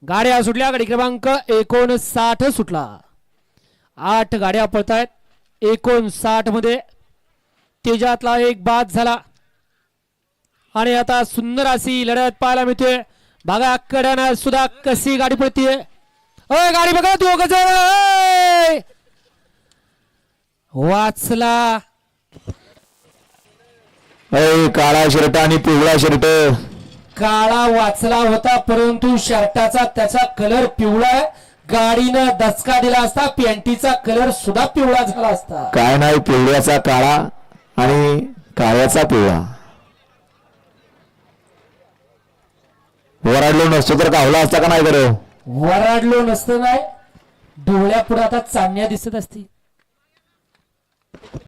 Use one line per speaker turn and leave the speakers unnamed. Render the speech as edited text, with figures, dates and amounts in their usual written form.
गाड्या सुटल्या. गाडी क्रमांक 59 सुटला. 8 गाड्या पळतायत. 59 मध्ये तेजातला एक बाद झाला आणि आता सुंदर अशी लढत पाहायला मिळते. बघा कड्यानं सुद्धा कशी गाडी पळतीये. गाडी बघा दोघ जण वाचला.
काळा शर्ट आणि पिवळा शर्ट.
काळा वाचला होता परंतु शर्टाचा त्याचा कलर पिवळा आहे. गाडीनं दचका दिला असता पॅन्टीचा कलर सुद्धा पिवळा झाला असता.
काय नाही पिवळ्याचा काळा आणि काळ्याचा पिवळा. वराडलो नसतो तर गावला असता का नाही बरं.
वराडलो नसतं नाही. डोळ्यापुढे आता चांदण्या दिसत असतील.